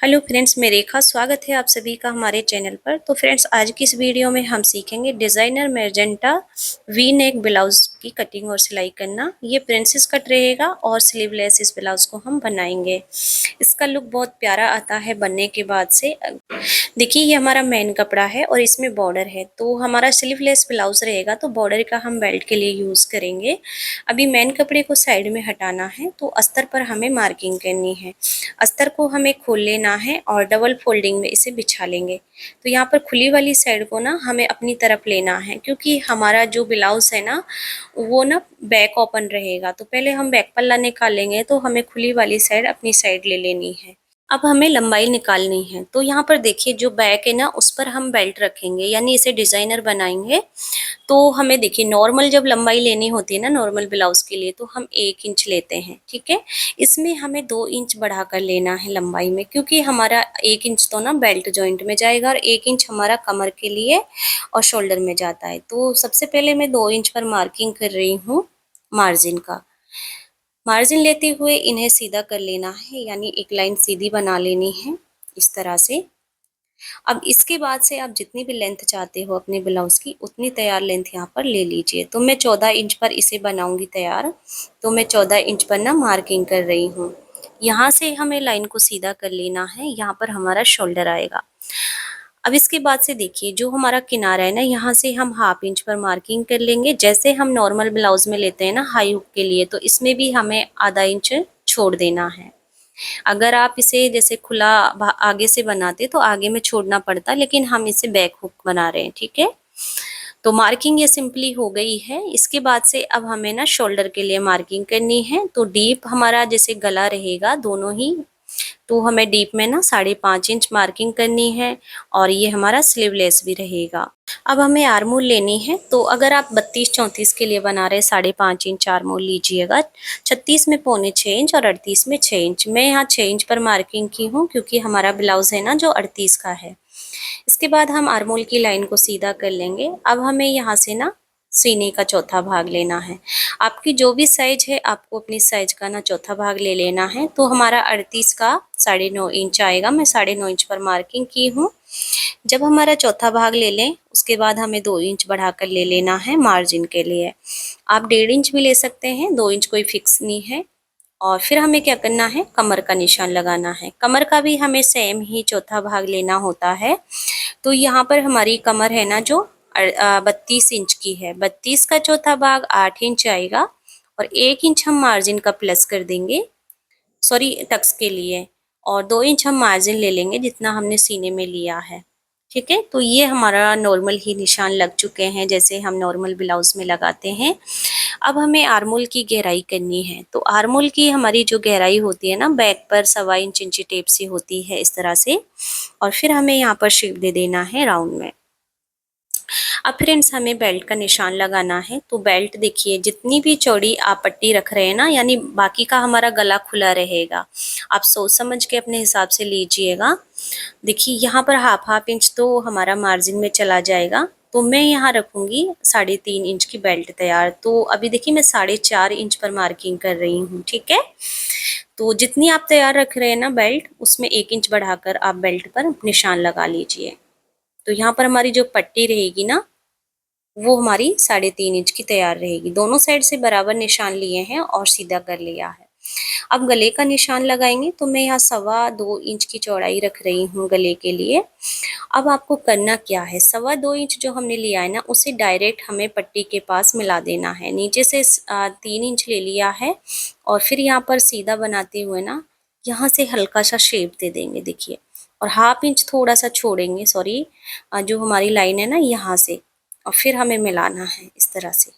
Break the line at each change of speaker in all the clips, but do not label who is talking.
Hello friends, मैं रेखा स्वागत है आप सभी का हमारे चैनल पर। तो फ्रेंड्स, आज की इस वीडियो में हम सीखेंगे designer magenta V neck blouse की कटिंग और सिलाई करना। ये प्रिंसेस कट रहेगा और स्लीवलेस इस ब्लाउज को हम बनाएंगे। इसका लुक बहुत प्यारा आता है बनने के बाद से। देखिए, ये हमारा मेन कपड़ा है और इसमें बॉर्डर है, तो हमारा स्लीवलेस ब्लाउज रहेगा तो बॉर्डर का हम बेल्ट के लिए यूज़ करेंगे। अभी मेन कपड़े को साइड में हटाना है, तो अस्तर पर हमें मार्किंग करनी है। अस्तर को हमें खोल लेना है और डबल फोल्डिंग में इसे बिछा लेंगे। तो यहाँ पर खुली वाली साइड को ना हमें अपनी तरफ लेना है, क्योंकि हमारा जो ब्लाउज है ना वो ना बैक ओपन रहेगा। तो पहले हम बैक पल्ला निकालेंगे, तो हमें खुली वाली साइड अपनी साइड ले लेनी है। अब हमें लंबाई निकालनी है, तो यहाँ पर देखिए जो बैक है ना उस पर हम बेल्ट रखेंगे, यानी इसे डिजाइनर बनाएंगे। तो हमें देखिए नॉर्मल जब लंबाई लेनी होती है ना नॉर्मल ब्लाउज के लिए, तो हम 1 इंच लेते हैं, ठीक है। इसमें हमें 2 इंच बढ़ाकर लेना है लंबाई में, क्योंकि हमारा 1 इंच तो ना बेल्ट जॉइंट में जाएगा और 1 इंच हमारा कमर के लिए और शोल्डर में जाता है। तो सबसे पहले मैं 2 इंच पर मार्किंग कर रही हूँ मार्जिन का। मार्जिन लेते हुए इन्हें सीधा कर लेना है, यानी एक लाइन सीधी बना लेनी है इस तरह से। अब इसके बाद से आप जितनी भी लेंथ चाहते हो अपने ब्लाउज की, उतनी तैयार लेंथ यहाँ पर ले लीजिए। तो मैं 14 इंच पर इसे बनाऊंगी तैयार, तो मैं 14 इंच पर ना मार्किंग कर रही हूँ। यहाँ से हमें लाइन को सीधा कर लेना है, यहाँ पर हमारा शोल्डर आएगा। अब इसके बाद से देखिए जो हमारा किनारा है ना, यहाँ से हम 1/2 इंच पर मार्किंग कर लेंगे। जैसे हम नॉर्मल ब्लाउज में लेते हैं ना हाई हुक के लिए, तो इसमें भी हमें आधा इंच छोड़ देना है। अगर आप इसे जैसे खुला आगे से बनाते तो आगे में छोड़ना पड़ता, लेकिन हम इसे बैक हुक बना रहे हैं, ठीक है। तो मार्किंग ये सिंपली हो गई है। इसके बाद से अब हमें ना शोल्डर के लिए मार्किंग करनी है। तो डीप हमारा जैसे गला रहेगा दोनों ही, तो हमें डीप में ना 5.5 इंच मार्किंग करनी है और ये हमारा स्लीवलेस भी रहेगा। अब हमें आर्मोल लेनी है, तो अगर आप 32-34 के लिए बना रहे 5.5 इंच आर्मोल लीजिएगा। 36 में 5.25 इंच और 38 में 6 इंच। मैं यहाँ 6 इंच पर मार्किंग की हूँ, क्योंकि हमारा ब्लाउज है ना जो 38 का है। इसके बाद हम आर्मोल की लाइन को सीधा कर लेंगे। अब हमें यहाँ से ना सीने का चौथा भाग लेना है। आपकी जो भी साइज है आपको अपनी साइज का ना चौथा भाग ले लेना है। तो हमारा 38 का 9.5 इंच आएगा। मैं 9.5 इंच पर मार्किंग की हूँ। जब हमारा चौथा भाग ले लें, उसके बाद हमें 2 इंच बढ़ाकर ले लेना है मार्जिन के लिए। आप 1.5 इंच भी ले सकते हैं, 2 इंच कोई फिक्स नहीं है। और फिर हमें क्या करना है, कमर का निशान लगाना है। कमर का भी हमें सेम ही चौथा भाग लेना होता है। तो यहाँ पर हमारी कमर है ना जो 32 इंच की है, 32 का चौथा भाग 8 इंच आएगा। और 1 इंच हम मार्जिन का प्लस कर देंगे, सॉरी टक्स के लिए। और 2 इंच हम मार्जिन ले लेंगे जितना हमने सीने में लिया है, ठीक है। तो ये हमारा नॉर्मल ही निशान लग चुके हैं, जैसे हम नॉर्मल ब्लाउज में लगाते हैं। अब हमें आर्मोल की गहराई करनी है। तो आर्मोल की हमारी जो गहराई होती है ना बैक पर 1.25 इंची टेप से होती है इस तरह से। और फिर हमें यहाँ पर शेप दे देना है राउंड में। अब फ्रेंड्स हमें बेल्ट का निशान लगाना है। तो बेल्ट देखिए जितनी भी चौड़ी आप पट्टी रख रहे हैं ना, यानी बाकी का हमारा गला खुला रहेगा। आप सोच समझ के अपने हिसाब से लीजिएगा। देखिए यहाँ पर 1/2 इंच तो हमारा मार्जिन में चला जाएगा। तो मैं यहाँ रखूंगी 3.5 इंच की बेल्ट तैयार। तो अभी देखिए मैं 4.5 इंच पर मार्किंग कर रही हूँ, ठीक है। तो जितनी आप तैयार रख रहे हैं ना बेल्ट, उसमें 1 इंच बढ़ाकर आप बेल्ट पर निशान लगा लीजिए। तो यहाँ पर हमारी जो पट्टी रहेगी ना वो हमारी 3.5 इंच की तैयार रहेगी। दोनों साइड से बराबर निशान लिए हैं और सीधा कर लिया है। अब गले का निशान लगाएंगे। तो मैं यहाँ 2.25 इंच की चौड़ाई रख रही हूँ गले के लिए। अब आपको करना क्या है, 2.25 इंच जो हमने लिया है ना उसे डायरेक्ट हमें पट्टी के पास मिला देना है। नीचे से 3 इंच ले लिया है और फिर यहाँ पर सीधा बनाते हुए ना यहाँ से हल्का सा शेप दे देंगे, देखिए। और 1/2 इंच थोड़ा सा छोड़ेंगे, सॉरी, जो हमारी लाइन है ना यहाँ से, और फिर हमें मिलाना है इस तरह से।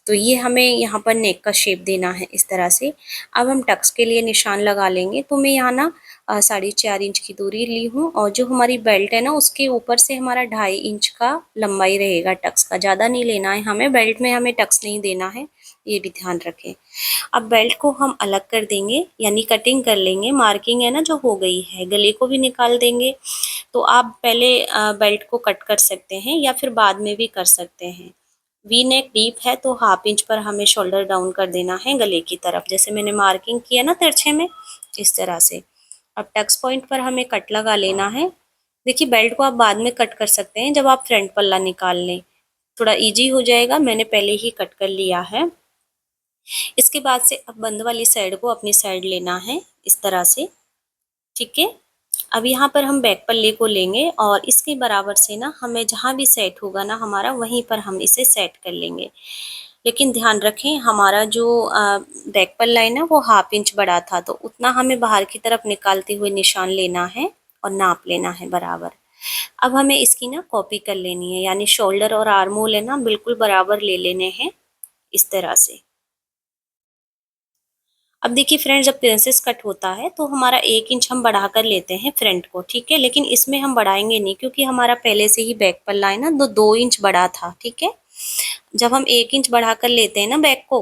तो ये हमें यहाँ पर नेक का शेप देना है इस तरह से। अब हम टक्स के लिए निशान लगा लेंगे। तो मैं यहाँ ना 4.5 इंच की दूरी ली हूँ और जो हमारी बेल्ट है ना उसके ऊपर से हमारा 2.5 इंच का लंबाई रहेगा टक्स का। ज़्यादा नहीं लेना है हमें, बेल्ट में हमें टक्स नहीं देना है, ये भी ध्यान रखें। अब बेल्ट को हम अलग कर देंगे, यानी कटिंग कर लेंगे। मार्किंग है ना जो हो गई है, गले को भी निकाल देंगे। तो आप पहले बेल्ट को कट कर सकते हैं या फिर बाद में भी कर सकते हैं। वी नेक डीप है तो 1/2 इंच पर हमें शोल्डर डाउन कर देना है गले की तरफ, जैसे मैंने मार्किंग किया ना तिरछे में, इस तरह से। अब टक्स पॉइंट पर हमें कट लगा लेना है। देखिए बेल्ट को आप बाद में कट कर सकते हैं जब आप फ्रंट पल्ला निकाल लें, थोड़ा इजी हो जाएगा। मैंने पहले ही कट कर लिया है। इसके बाद से अब बंद वाली साइड को अपनी साइड लेना है इस तरह से, ठीक है। अब यहाँ पर हम बैक पल्ले को लेंगे और इसके बराबर से ना हमें जहाँ भी सेट होगा ना हमारा, वहीं पर हम इसे सेट कर लेंगे। लेकिन ध्यान रखें हमारा जो बैक पल्ला है ना वो 1/2 इंच बड़ा था, तो उतना हमें बाहर की तरफ निकालते हुए निशान लेना है और नाप लेना है बराबर। अब हमें इसकी ना कॉपी कर लेनी है, यानी शोल्डर और आर्म होल है ना बिल्कुल बराबर ले लेने हैं इस तरह से। अब देखिए फ्रेंड्स, जब प्रिंसेस कट होता है तो हमारा 1 इंच हम बढ़ा कर लेते हैं फ्रंट को, ठीक है। लेकिन इसमें हम बढ़ाएंगे नहीं क्योंकि हमारा पहले से ही बैक पल्ला है ना 2 इंच बड़ा था, ठीक है। जब हम 1 इंच बढ़ा कर लेते हैं ना बैक को,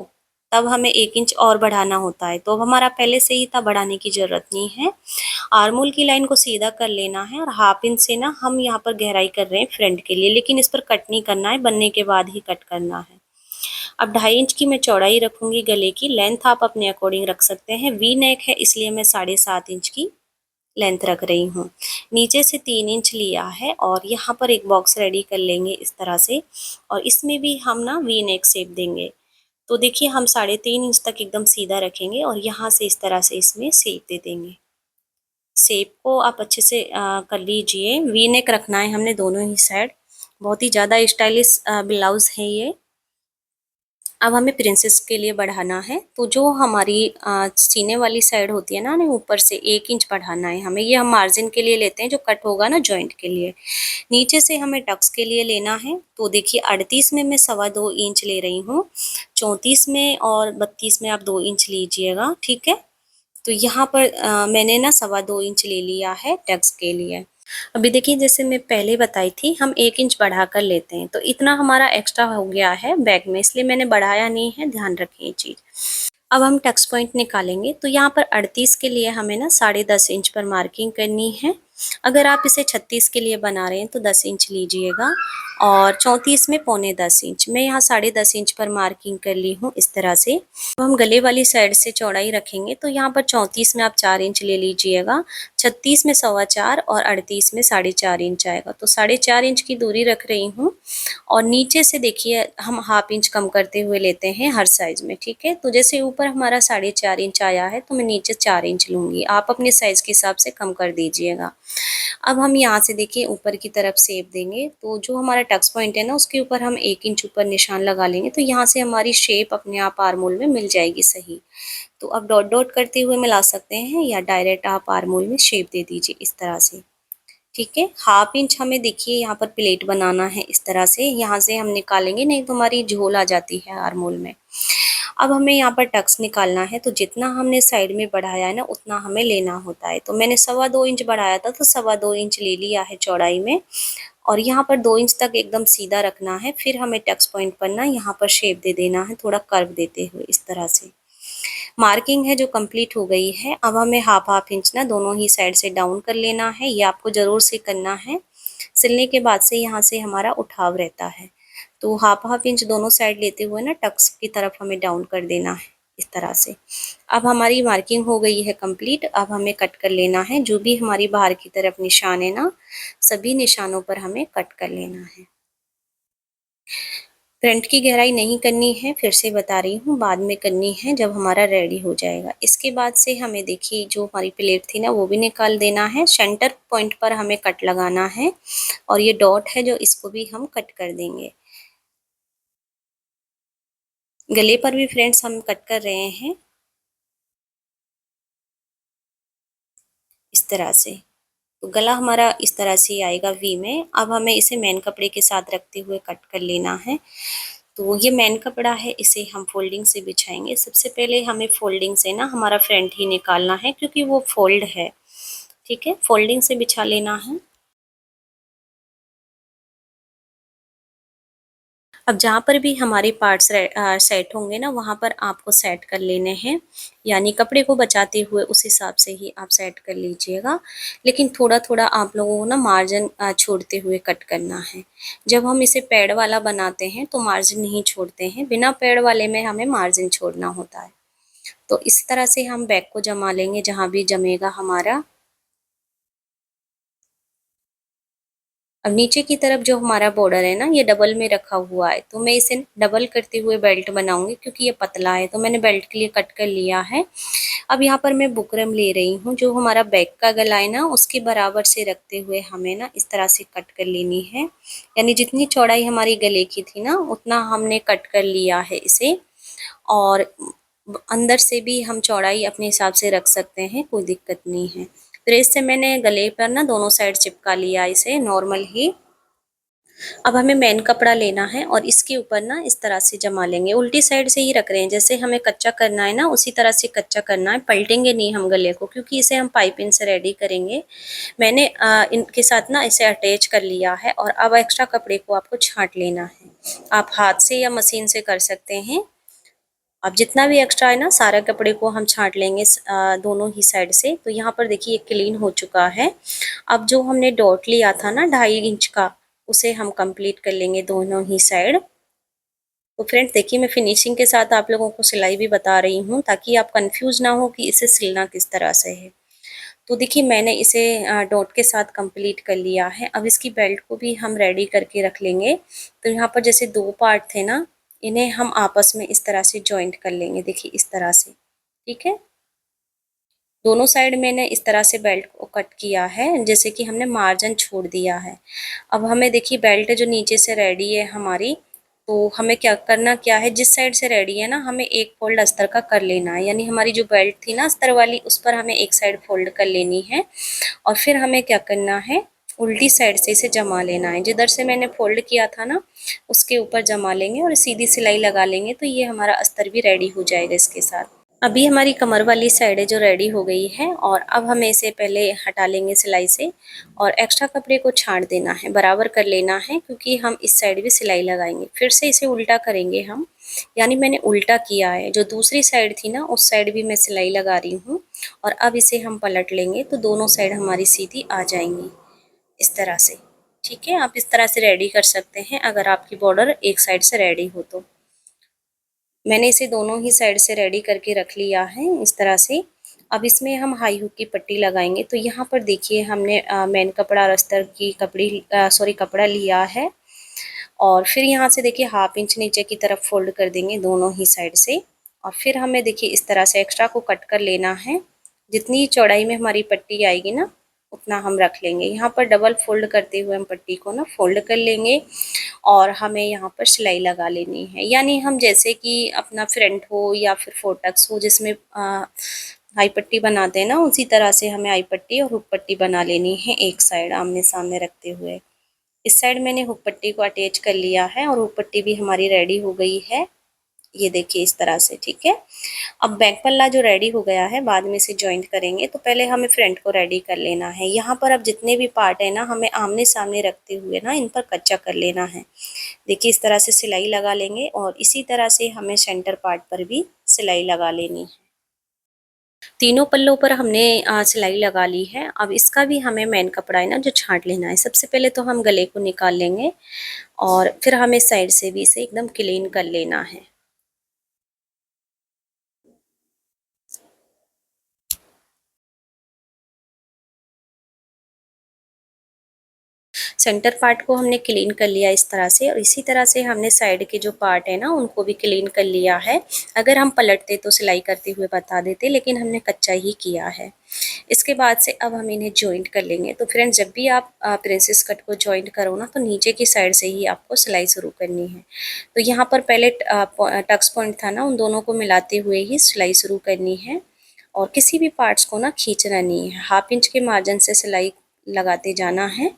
तब हमें 1 इंच और बढ़ाना होता है। तो अब हमारा पहले से ही था, बढ़ाने की जरूरत नहीं है। आर्मोल की लाइन को सीधा कर लेना है और 1/2 इंच से ना हम यहाँ पर गहराई कर रहे हैं फ्रंट के लिए, लेकिन इस पर कट नहीं करना है, बनने के बाद ही कट करना है। अब 2.5 इंच की मैं चौड़ाई रखूंगी गले की। लेंथ आप अपने अकॉर्डिंग रख सकते हैं। वी नेक है इसलिए मैं 7.5 इंच की लेंथ रख रही हूँ। नीचे से 3 इंच लिया है और यहाँ पर एक बॉक्स रेडी कर लेंगे इस तरह से, और इसमें भी हम ना वी नेक शेप देंगे। तो देखिए हम 3.5 इंच तक एकदम सीधा रखेंगे और यहाँ से इस तरह से इसमें शेप दे देंगे। शेप को आप अच्छे से कर लीजिए। वी नेक रखना है हमने दोनों ही साइड। बहुत ही ज़्यादा स्टाइलिश ब्लाउज है ये। अब हमें प्रिंसेस के लिए बढ़ाना है, तो जो हमारी सीने वाली साइड होती है ना, हमें ऊपर से 1 इंच बढ़ाना है हमें। ये हम मार्जिन के लिए लेते हैं जो कट होगा ना जॉइंट के लिए। नीचे से हमें टक्स के लिए लेना है। तो देखिए 38 में मैं 2.25 इंच ले रही हूँ, 34 में और 32 में आप 2 इंच लीजिएगा, ठीक है। तो यहाँ पर मैंने ना 2.25 इंच ले लिया है टक्स के लिए। अभी देखिए जैसे मैं पहले बताई थी, हम 1 इंच बढ़ा कर लेते हैं, तो इतना हमारा एक्स्ट्रा हो गया है बैक में, इसलिए मैंने बढ़ाया नहीं है, ध्यान रखें ये चीज़। अब हम टक्स पॉइंट निकालेंगे। तो यहाँ पर 38 के लिए हमें ना 10.5 इंच पर मार्किंग करनी है। अगर आप इसे 36 के लिए बना रहे हैं तो 10 इंच लीजिएगा, और 34 में 9.25 इंच। मैं यहाँ 10.5 इंच पर मार्किंग कर ली हूँ इस तरह से। अब हम गले वाली साइड से चौड़ाई रखेंगे, तो यहाँ पर 34 में आप 4 इंच ले लीजिएगा, 36 में 4.25 और 38 में 4.5 इंच आएगा। तो 4.5 इंच की दूरी रख रही हूँ। और नीचे से देखिए हम 1/2 इंच कम करते हुए लेते हैं हर साइज में, ठीक है। तो जैसे ऊपर हमारा 4.5 इंच आया है तो मैं नीचे 4 इंच लूंगी, आप अपने साइज के हिसाब से कम कर दीजिएगा। अब हम यहाँ से देखिए ऊपर की तरफ शेप देंगे। तो जो हमारा टक्स पॉइंट है ना उसके ऊपर हम 1 इंच ऊपर निशान लगा लेंगे, तो यहाँ से हमारी शेप अपने आप आर्मोल में मिल जाएगी सही। तो अब डॉट डॉट करते हुए मिला सकते हैं या डायरेक्ट आप आर्मोल में शेप दे दीजिए इस तरह से, ठीक है। 1/2 इंच हमें देखिए यहाँ पर प्लेट बनाना है इस तरह से, यहाँ से हम निकालेंगे, नहीं तो हमारी झोल आ जाती है आर्मोल में। अब हमें यहाँ पर टक्स निकालना है, तो जितना हमने साइड में बढ़ाया है ना उतना हमें लेना होता है। तो मैंने 2.25 इंच बढ़ाया था, तो 2.25 इंच ले लिया है चौड़ाई में, और यहाँ पर 2 इंच तक एकदम सीधा रखना है। फिर हमें टक्स पॉइंट पर ना यहाँ पर शेप दे देना है, थोड़ा कर्व देते हुए इस तरह से। मार्किंग है जो कंप्लीट हो गई है। अब हमें 1/2 इंच ना दोनों ही साइड से डाउन कर लेना है, ये आपको ज़रूर से करना है। सिलने के बाद से यहाँ से हमारा उठाव रहता है, तो 1/2 इंच दोनों साइड लेते हुए ना टक्स की तरफ हमें डाउन कर देना है इस तरह से। अब हमारी मार्किंग हो गई है कंप्लीट। अब हमें कट कर लेना है, जो भी हमारी बाहर की तरफ निशान है ना, सभी निशानों पर हमें कट कर लेना है। फ्रंट की गहराई नहीं करनी है, फिर से बता रही हूँ, बाद में करनी है जब हमारा रेडी हो जाएगा। इसके बाद से हमें देखिए जो हमारी प्लेट थी ना वो भी निकाल देना है। सेंटर पॉइंट पर हमें कट लगाना है, और ये डॉट है जो इसको भी हम कट कर देंगे। गले पर भी फ्रेंड्स हम कट कर रहे हैं इस तरह से। तो गला हमारा इस तरह से आएगा वी में। अब हमें इसे मेन कपड़े के साथ रखते हुए कट कर लेना है। तो ये मेन कपड़ा है, इसे हम फोल्डिंग से बिछाएंगे। सबसे पहले हमें फोल्डिंग से ना हमारा फ्रंट ही निकालना है क्योंकि वो फोल्ड है, ठीक है। फोल्डिंग से बिछा लेना है। अब जहाँ पर भी हमारे पार्ट्स सेट होंगे ना वहाँ पर आपको सेट कर लेने हैं, यानी कपड़े को बचाते हुए उस हिसाब से ही आप सेट कर लीजिएगा। लेकिन थोड़ा थोड़ा आप लोगों को ना मार्जिन छोड़ते हुए कट करना है। जब हम इसे पैड वाला बनाते हैं तो मार्जिन नहीं छोड़ते हैं, बिना पैड वाले में हमें मार्जिन छोड़ना होता है। तो इस तरह से हम बैक को जमा लेंगे जहां भी जमेगा हमारा। अब नीचे की तरफ जो हमारा बॉर्डर है ना, ये डबल में रखा हुआ है, तो मैं इसे डबल करते हुए बेल्ट बनाऊंगी क्योंकि ये पतला है, तो मैंने बेल्ट के लिए कट कर लिया है। अब यहाँ पर मैं बुकरम ले रही हूँ, जो हमारा बैक का गला है ना उसके बराबर से रखते हुए हमें ना इस तरह से कट कर लेनी है। यानी जितनी चौड़ाई हमारी गले की थी ना उतना हमने कट कर लिया है इसे। और अंदर से भी हम चौड़ाई अपने हिसाब से रख सकते हैं, कोई दिक्कत नहीं है। प्रेस से मैंने गले पर ना दोनों साइड चिपका लिया इसे नॉर्मल ही। अब हमें मेन कपड़ा लेना है और इसके ऊपर ना इस तरह से जमा लेंगे। उल्टी साइड से ही रख रहे हैं, जैसे हमें कच्चा करना है ना उसी तरह से कच्चा करना है, पलटेंगे नहीं हम गले को, क्योंकि इसे हम पाइपिंग से रेडी करेंगे। मैंने इनके साथ ना इसे अटैच कर लिया है और अब एक्स्ट्रा कपड़े को आपको छांट लेना है। आप हाथ से या मशीन से कर सकते हैं। अब जितना भी एक्स्ट्रा है ना सारे कपड़े को हम छांट लेंगे दोनों ही साइड से। तो यहाँ पर देखिए क्लीन हो चुका है। अब जो हमने डॉट लिया था ना 2.5 इंच का, उसे हम कंप्लीट कर लेंगे दोनों ही साइड। तो फ्रेंड्स देखिए मैं फिनिशिंग के साथ आप लोगों को सिलाई भी बता रही हूँ ताकि आप कंफ्यूज ना हो कि इसे सिलना किस तरह से है। तो देखिए मैंने इसे डॉट के साथ कंप्लीट कर लिया है। अब इसकी बेल्ट को भी हम रेडी करके रख लेंगे। तो यहाँ पर जैसे 2 पार्ट थे ना, इन्हें हम आपस में इस तरह से जॉइंट कर लेंगे, देखिए इस तरह से। ठीक है, दोनों साइड मैंने इस तरह से बेल्ट को कट किया है, जैसे कि हमने मार्जिन छोड़ दिया है। अब हमें देखिए बेल्ट जो नीचे से रेडी है हमारी, तो हमें क्या करना क्या है, जिस साइड से रेडी है ना हमें एक फोल्ड अस्तर का कर लेना है। यानी हमारी जो बेल्ट थी ना अस्तर वाली, उस पर हमें एक साइड फोल्ड कर लेनी है और फिर हमें क्या करना है, उल्टी साइड से इसे जमा लेना है। जिधर से मैंने फोल्ड किया था ना उसके ऊपर जमा लेंगे और सीधी सिलाई लगा लेंगे, तो ये हमारा अस्तर भी रेडी हो जाएगा इसके साथ। अभी हमारी कमर वाली साइड है जो रेडी हो गई है और अब हमें इसे पहले हटा लेंगे सिलाई से और एक्स्ट्रा कपड़े को छांट देना है, बराबर कर लेना है, क्योंकि हम इस साइड भी सिलाई लगाएंगे। फिर से इसे उल्टा करेंगे हम, यानी मैंने उल्टा किया है। जो दूसरी साइड थी ना उस साइड भी मैं सिलाई लगा रही हूँ और अब इसे हम पलट लेंगे तो दोनों साइड हमारी सीधी आ जाएंगी इस तरह से। ठीक है, आप इस तरह से रेडी कर सकते हैं अगर आपकी बॉर्डर एक साइड से रेडी हो तो। मैंने इसे दोनों ही साइड से रेडी करके रख लिया है इस तरह से। अब इसमें हम हाई हुक की पट्टी लगाएंगे। तो यहाँ पर देखिए हमने मेन कपड़ा और अस्तर की कपड़ा लिया है और फिर यहाँ से देखिए 1/2 इंच नीचे की तरफ फोल्ड कर देंगे दोनों ही साइड से। और फिर हमें देखिए इस तरह से एक्स्ट्रा को कट कर लेना है। जितनी चौड़ाई में हमारी पट्टी आएगी ना उतना हम रख लेंगे। यहाँ पर डबल फोल्ड करते हुए हम पट्टी को ना फोल्ड कर लेंगे और हमें यहाँ पर सिलाई लगा लेनी है। यानी हम जैसे कि अपना फ्रंट हो या फिर फोटक्स हो जिसमें आई पट्टी बनाते हैं ना, उसी तरह से हमें आई पट्टी और हुक पट्टी बना लेनी है एक साइड आमने सामने रखते हुए। इस साइड मैंने हुक पट्टी को अटैच कर लिया है और हुक पट्टी भी हमारी रेडी हो गई है, ये देखिए इस तरह से। ठीक है, अब बैक पल्ला जो रेडी हो गया है बाद में इसे जॉइंट करेंगे, तो पहले हमें फ्रंट को रेडी कर लेना है। यहाँ पर अब जितने भी पार्ट है ना हमें आमने सामने रखते हुए ना इन पर कच्चा कर लेना है। देखिए इस तरह से सिलाई लगा लेंगे और इसी तरह से हमें सेंटर पार्ट पर भी सिलाई लगा लेनी है। तीनों पल्लों पर हमने सिलाई लगा ली है। अब इसका भी हमें मेन कपड़ा है ना जो छांट लेना है। सबसे पहले तो हम गले को निकाल लेंगे और फिर हमें साइड से भी इसे एकदम क्लीन कर लेना है। सेंटर पार्ट को हमने क्लीन कर लिया इस तरह से और इसी तरह से हमने साइड के जो पार्ट है ना उनको भी क्लीन कर लिया है। अगर हम पलटते तो सिलाई करते हुए बता देते, लेकिन हमने कच्चा ही किया है। इसके बाद से अब हम इन्हें जॉइंट कर लेंगे। तो फ्रेंड्स जब भी आप प्रिंसेस कट को जॉइंट करो ना तो नीचे की साइड से ही आपको सिलाई शुरू करनी है। तो यहाँ पर पहले टक्स पॉइंट था ना, उन दोनों को मिलाते हुए ही सिलाई शुरू करनी है और किसी भी पार्ट्स को ना खींचना नहीं है। 1/2 इंच के मार्जिन से सिलाई लगाते जाना है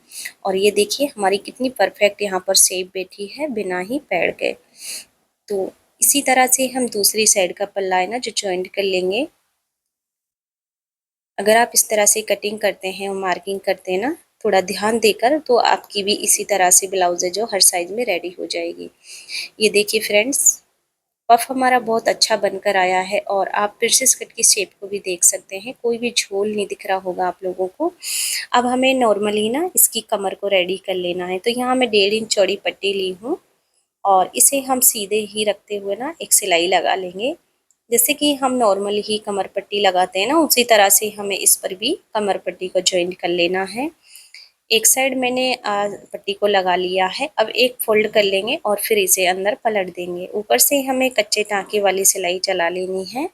और ये देखिए हमारी कितनी परफेक्ट यहाँ पर शेप बैठी है बिना ही पैर के। तो इसी तरह से हम दूसरी साइड का पल्ला है ना जो जॉइंट कर लेंगे। अगर आप इस तरह से कटिंग करते हैं और मार्किंग करते हैं ना थोड़ा ध्यान देकर, तो आपकी भी इसी तरह से ब्लाउज है जो हर साइज में रेडी हो जाएगी। ये देखिए फ्रेंड्स पफ हमारा बहुत अच्छा बनकर आया है और आप प्रिंसेस कट की शेप को भी देख सकते हैं, कोई भी झोल नहीं दिख रहा होगा आप लोगों को। अब हमें नॉर्मली ना इसकी कमर को रेडी कर लेना है। तो यहाँ मैं 1.5 इंच चौड़ी पट्टी ली हूँ और इसे हम सीधे ही रखते हुए ना एक सिलाई लगा लेंगे। जैसे कि हम नॉर्मली ही कमर पट्टी लगाते हैं ना, उसी तरह से हमें इस पर भी कमर पट्टी को ज्वाइन कर लेना है। एक साइड मैंने पट्टी को लगा लिया है। अब एक फोल्ड कर लेंगे और फिर इसे अंदर पलट देंगे। ऊपर से हमें कच्चे टाँके वाली सिलाई चला लेनी है,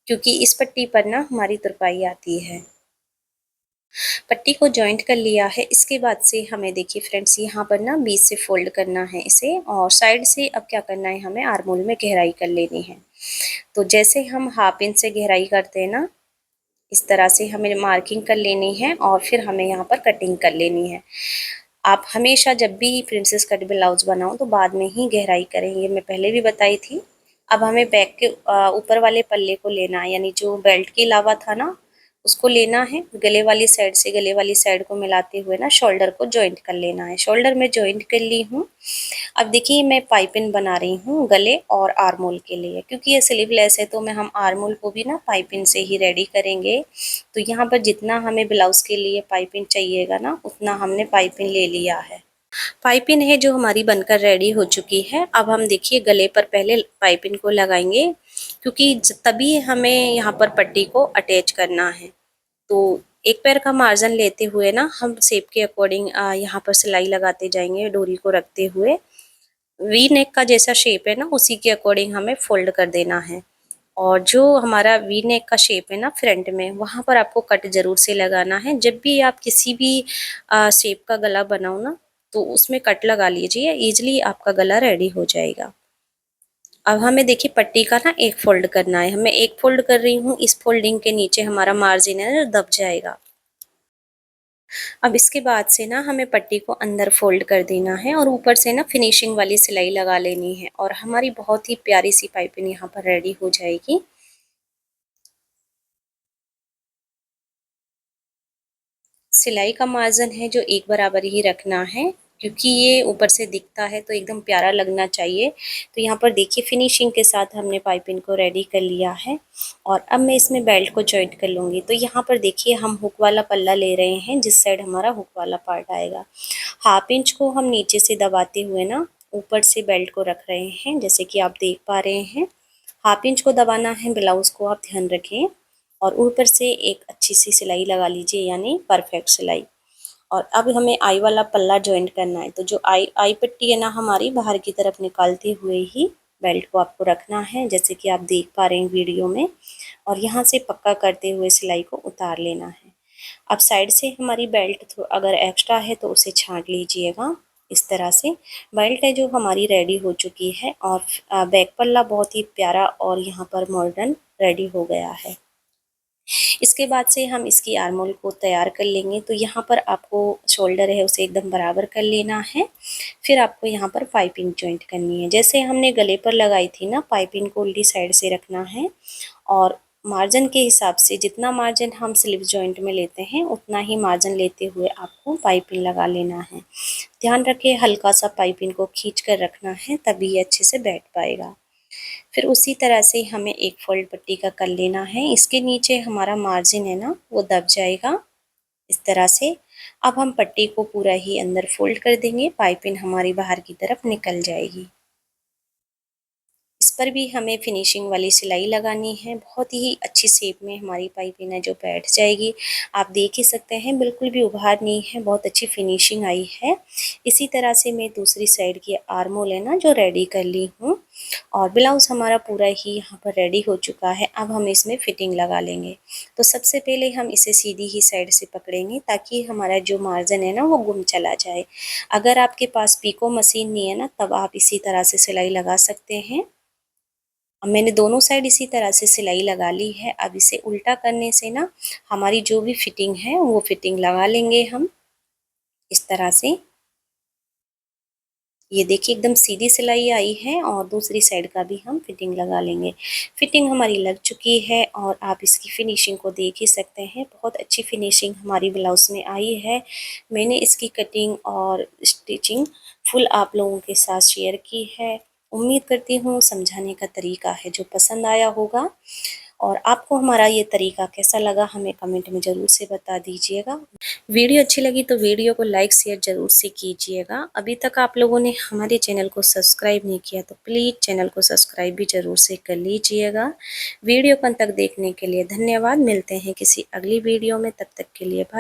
क्योंकि इस पट्टी पर ना हमारी तुरपाई आती है। पट्टी को जॉइंट कर लिया है। इसके बाद से हमें देखिए फ्रेंड्स, यहाँ पर ना बीच से फोल्ड करना है इसे, और साइड से अब क्या करना है, हमें आर्मोल में गहराई कर लेनी है। तो जैसे हम हाफ इंच से गहराई करते हैं ना, इस तरह से हमें मार्किंग कर लेनी है और फिर हमें यहाँ पर कटिंग कर लेनी है। आप हमेशा जब भी प्रिंसेस कट ब्लाउज बनाओ तो बाद में ही गहराई करें, ये मैं पहले भी बताई थी। अब हमें बैक के ऊपर वाले पल्ले को लेना है, यानी जो बेल्ट के अलावा था ना, उसको लेना है। गले वाली साइड से गले वाली साइड को मिलाते हुए ना शोल्डर को जॉइंट कर लेना है। शोल्डर में जॉइंट कर ली हूँ। अब देखिए मैं पाइपिंग बना रही हूँ गले और आर्मोल के लिए, क्योंकि ये स्लीवलेस है तो मैं हम आर्मोल को भी ना पाइपिंग से ही रेडी करेंगे। तो यहाँ पर जितना हमें ब्लाउज के लिए पाइपिंग चाहिएगा ना, उतना हमने पाइपिंग ले लिया है। पाइपिंग है जो हमारी बनकर रेडी हो चुकी है। अब हम देखिए गले पर पहले पाइपिंग को लगाएंगे, क्योंकि तभी हमें यहाँ पर पट्टी को अटैच करना है। तो एक पैर का मार्जिन लेते हुए ना हम शेप के अकॉर्डिंग यहाँ पर सिलाई लगाते जाएंगे, डोरी को रखते हुए। वी नेक का जैसा शेप है ना, उसी के अकॉर्डिंग हमें फोल्ड कर देना है। और जो हमारा वी नेक का शेप है ना फ्रंट में, वहां पर आपको कट जरूर से लगाना है। जब भी आप किसी भी शेप का गला बनाओ ना, तो उसमें कट लगा लीजिए, इजिली आपका गला रेडी हो जाएगा। अब हमें देखिए पट्टी का ना एक फोल्ड करना है। मैं एक फोल्ड कर रही हूँ, इस फोल्डिंग के नीचे हमारा मार्जिन है ना दब जाएगा। अब इसके बाद से ना हमें पट्टी को अंदर फोल्ड कर देना है और ऊपर से ना फिनिशिंग वाली सिलाई लगा लेनी है, और हमारी बहुत ही प्यारी सी पाइपिंग यहाँ पर रेडी हो जाएगी। सिलाई का मार्जिन है जो एक बराबर ही रखना है, क्योंकि ये ऊपर से दिखता है तो एकदम प्यारा लगना चाहिए। तो यहाँ पर देखिए फिनिशिंग के साथ हमने पाइपिंग को रेडी कर लिया है। और अब मैं इसमें बेल्ट को जॉइंट कर लूँगी। तो यहाँ पर देखिए हम हुक वाला पल्ला ले रहे हैं, जिस साइड हमारा हुक वाला पार्ट आएगा। हाफ इंच को हम नीचे से दबाते हुए ना ऊपर से बेल्ट को रख रहे हैं, जैसे कि आप देख पा रहे हैं। हाफ इंच को दबाना है ब्लाउज को, आप ध्यान रखें। और ऊपर से एक अच्छी सी सिलाई लगा लीजिए, यानी परफेक्ट सिलाई। और अब हमें आई वाला पल्ला ज्वाइंट करना है। तो जो आई आई पट्टी है ना हमारी, बाहर की तरफ निकालते हुए ही बेल्ट को आपको रखना है, जैसे कि आप देख पा रहे हैं वीडियो में। और यहाँ से पक्का करते हुए सिलाई को उतार लेना है। अब साइड से हमारी बेल्ट अगर एक्स्ट्रा है तो उसे छांट लीजिएगा। इस तरह से बेल्ट है जो हमारी रेडी हो चुकी है, और बैक पल्ला बहुत ही प्यारा और यहाँ पर मॉडर्न रेडी हो गया है। इसके बाद से हम इसकी आर्मोल को तैयार कर लेंगे। तो यहाँ पर आपको शोल्डर है उसे एकदम बराबर कर लेना है। फिर आपको यहाँ पर पाइपिंग जॉइंट करनी है, जैसे हमने गले पर लगाई थी ना, पाइपिंग को उल्टी साइड से रखना है। और मार्जिन के हिसाब से जितना मार्जिन हम स्लिप जॉइंट में लेते हैं, उतना ही मार्जिन लेते हुए आपको पाइपिंग लगा लेना है। ध्यान रखिए हल्का सा पाइपिंग को खींच कर रखना है, तभी ये अच्छे से बैठ पाएगा। फिर उसी तरह से हमें एक फोल्ड पट्टी का कर लेना है। इसके नीचे हमारा मार्जिन है ना, वो दब जाएगा इस तरह से। अब हम पट्टी को पूरा ही अंदर फोल्ड कर देंगे, पाइपिंग हमारी बाहर की तरफ निकल जाएगी। इस पर भी हमें फिनिशिंग वाली सिलाई लगानी है। बहुत ही अच्छी शेप में हमारी पाइपिंग है जो बैठ जाएगी। आप देख ही सकते हैं बिल्कुल भी उभार नहीं है, बहुत अच्छी फिनिशिंग आई है। इसी तरह से मैं दूसरी साइड की आर्मोल है ना जो रेडी कर ली हूँ। और ब्लाउज हमारा पूरा ही यहाँ पर रेडी हो चुका है। अब हम इसमें फिटिंग लगा लेंगे। तो सबसे पहले हम इसे सीधी ही साइड से पकड़ेंगे, ताकि हमारा जो मार्जिन है ना वो गुम चला जाए। अगर आपके पास पीको मशीन नहीं है ना, तब आप इसी तरह से सिलाई लगा सकते हैं। अब मैंने दोनों साइड इसी तरह से सिलाई लगा ली है। अब इसे उल्टा करने से ना हमारी जो भी फिटिंग है वो फिटिंग लगा लेंगे हम इस तरह से। ये देखिए एकदम सीधी सिलाई आई है, और दूसरी साइड का भी हम फिटिंग लगा लेंगे। फिटिंग हमारी लग चुकी है, और आप इसकी फिनिशिंग को देख ही सकते हैं। बहुत अच्छी फिनिशिंग हमारी ब्लाउज में आई है। मैंने इसकी कटिंग और स्टिचिंग फुल आप लोगों के साथ शेयर की है। उम्मीद करती हूँ समझाने का तरीका है जो पसंद आया होगा। और आपको हमारा ये तरीका कैसा लगा हमें कमेंट में ज़रूर से बता दीजिएगा। वीडियो अच्छी लगी तो वीडियो को लाइक शेयर ज़रूर से कीजिएगा। अभी तक आप लोगों ने हमारे चैनल को सब्सक्राइब नहीं किया तो प्लीज़ चैनल को सब्सक्राइब भी ज़रूर से कर लीजिएगा। वीडियो को अंत तक देखने के लिए धन्यवाद। मिलते हैं किसी अगली वीडियो में, तब तक के लिए बाय।